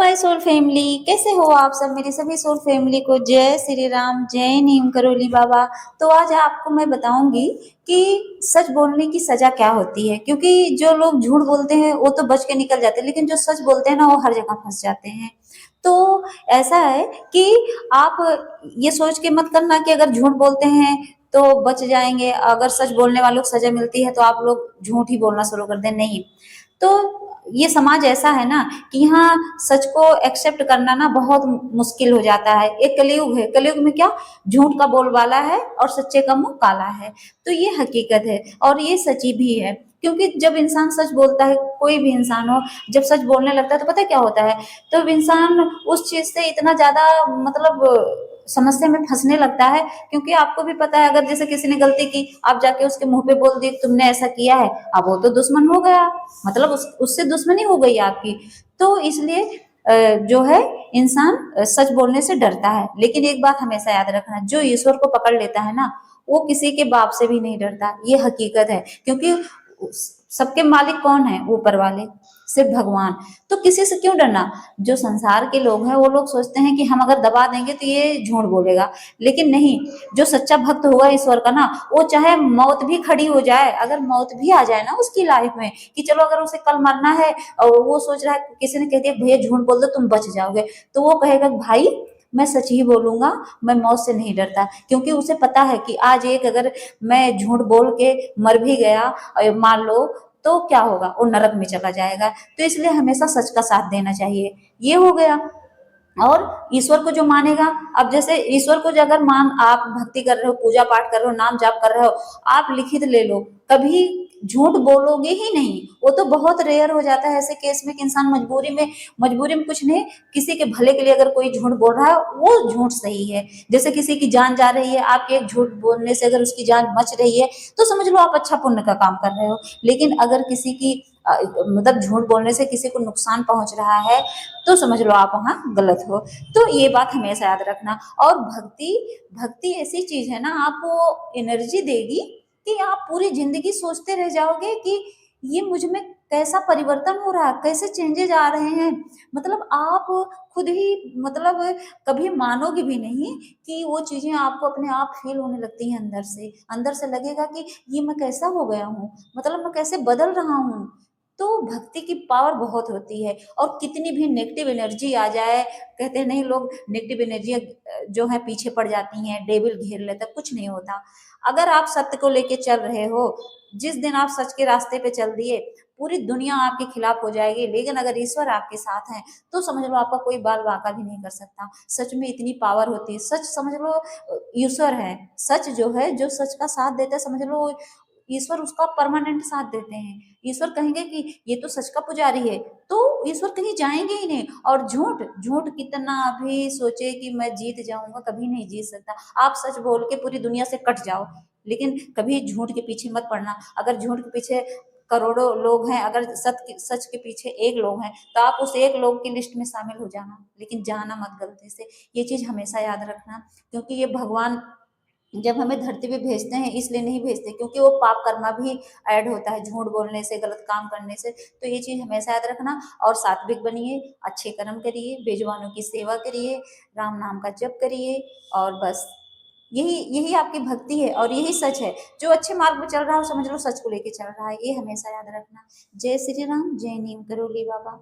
My soul family, कैसे हो आप सब? मेरी सभी सोल फैमिली को जय श्री राम, जय नीम करोली बाबा। तो आज आपको मैं बताऊंगी कि सच बोलने की सजा क्या होती है, क्योंकि जो लोग झूठ बोलते हैं वो तो बच के निकल जाते हैं, लेकिन जो सच बोलते हैं ना वो हर जगह फंस जाते हैं। तो ऐसा है कि आप ये सोच के मत करना कि अगर झूठ बोलते हैं तो बच जाएंगे, अगर सच बोलने वालों को सजा मिलती है तो आप लोग झूठ ही बोलना शुरू कर दें। नहीं, तो ये समाज ऐसा है ना कि यहाँ सच को एक्सेप्ट करना ना बहुत मुश्किल हो जाता है। एक कलयुग है, कलयुग में क्या, झूठ का बोलबाला है और सच्चे का मुंह काला है। तो ये हकीकत है और ये सच्ची भी है, क्योंकि जब इंसान सच बोलता है, कोई भी इंसान हो, जब सच बोलने लगता है तो पता है क्या होता है, तो इंसान उस चीज से इतना ज्यादा मतलब समस्या में फंसने लगता है। क्योंकि आपको भी पता है, अगर जैसे किसी ने गलती की, आप जाके उसके मुंह पे बोल दी तुमने ऐसा किया है, अब वो तो दुश्मन हो गया, मतलब उससे दुश्मनी हो गई आपकी। तो इसलिए जो है इंसान सच बोलने से डरता है। लेकिन एक बात हमेशा याद रखना, जो ईश्वर को पकड़ लेता है ना, वो किसी के बाप से भी नहीं डरता। ये हकीकत है, क्योंकि सबके मालिक कौन है? ऊपर वाले, सिर्फ भगवान। तो किसी से क्यों डरना? जो संसार के लोग हैं वो लोग सोचते हैं कि हम अगर दबा देंगे तो ये झूठ बोलेगा, लेकिन नहीं। जो सच्चा भक्त होगा ईश्वर का ना, वो चाहे मौत भी खड़ी हो जाए, अगर मौत भी आ जाए ना उसकी लाइफ में, कि चलो अगर उसे कल मरना है और वो सोच रहा है, किसी ने कह दिया भैया झूठ बोल दो तुम बच जाओगे, तो वो कहेगा भाई मैं सच ही बोलूंगा, मैं मौत से नहीं डरता। क्योंकि उसे पता है कि आज एक अगर मैं झूठ बोल के मर भी गया, मान लो, तो क्या होगा, वो नरक में चला जाएगा। तो इसलिए हमेशा सच का साथ देना चाहिए। ये हो गया। और ईश्वर को जो मानेगा, अब जैसे ईश्वर को जो अगर मान आप भक्ति कर रहे हो, पूजा पाठ कर रहे हो, नाम जाप कर रहे हो, आप लिखित ले लो, कभी झूठ बोलोगे ही नहीं। वो तो बहुत रेयर हो जाता है ऐसे केस में कि इंसान मजबूरी में कुछ नहीं, किसी के भले के लिए अगर कोई झूठ बोल रहा है वो झूठ सही है। जैसे किसी की जान जा रही है, आपके एक झूठ बोलने से अगर उसकी जान बच रही है तो समझ लो आप अच्छा पुण्य का काम कर रहे हो। लेकिन अगर किसी की मतलब झूठ बोलने से किसी को नुकसान पहुंच रहा है तो समझ लो आप वहां गलत हो। तो ये बात हमेशा याद रखना। और भक्ति भक्ति ऐसी चीज है ना, आपको एनर्जी देगी कि आप पूरी जिंदगी सोचते रह जाओगे कि ये मुझ में कैसा परिवर्तन हो रहा है, कैसे चेंजेज आ रहे हैं। मतलब आप खुद ही मतलब कभी मानोगे भी नहीं कि वो चीजें आपको अपने आप फील होने लगती हैं। अंदर से लगेगा कि ये मैं कैसा हो गया हूँ, मतलब मैं कैसे बदल रहा हूँ। तो भक्ति की पावर बहुत होती है। और कितनी भी नेगेटिव एनर्जी आ जाए, कहते हैं नहीं लोग, नेगेटिव एनर्जी जो है पीछे पड़ जाती हैं, डेविल घेर लेता, कुछ नहीं होता। अगर आप सत्य को लेके चल रहे हो, जिस दिन आप सच के रास्ते पे चल दिए, पूरी दुनिया आपके खिलाफ हो जाएगी, लेकिन अगर ईश्वर आपके साथ है तो समझ लो आपका कोई बाल बांका भी नहीं कर सकता। सच में इतनी पावर होती है। सच समझ लो ईश्वर है। सच जो है, जो सच का साथ देता है, समझ लो ईश्वर उसका परमानेंट साथ देते हैं। ईश्वर कहेंगे कि ये तो सच का पुजारी है, तो ईश्वर कहीं जाएंगे ही नहीं। और झूठ झूठ कितना भी सोचे कि मैं जीत जाऊंगा, कभी नहीं जीत सकता। आप सच बोल के पूरी दुनिया से कट जाओ, लेकिन कभी झूठ के पीछे मत पड़ना। अगर झूठ के पीछे करोड़ों लोग हैं, अगर सच के पीछे एक लोग हैं, तो आप उस एक लोग की लिस्ट में शामिल हो जाना, लेकिन जाना मत गलती से। ये चीज हमेशा याद रखना। क्योंकि ये भगवान जब हमें धरती पे भेजते हैं इसलिए नहीं भेजते क्योंकि वो पाप करना भी ऐड होता है झूठ बोलने से, गलत काम करने से। तो ये चीज हमेशा याद रखना। और सात्विक बनिए, अच्छे कर्म करिए, बेजुबानों की सेवा करिए, राम नाम का जप करिए। और बस यही यही आपकी भक्ति है और यही सच है। जो अच्छे मार्ग में चल रहा है समझ लो सच को लेके चल रहा है। ये हमेशा याद रखना। जय श्री राम, जय नीम करोली बाबा।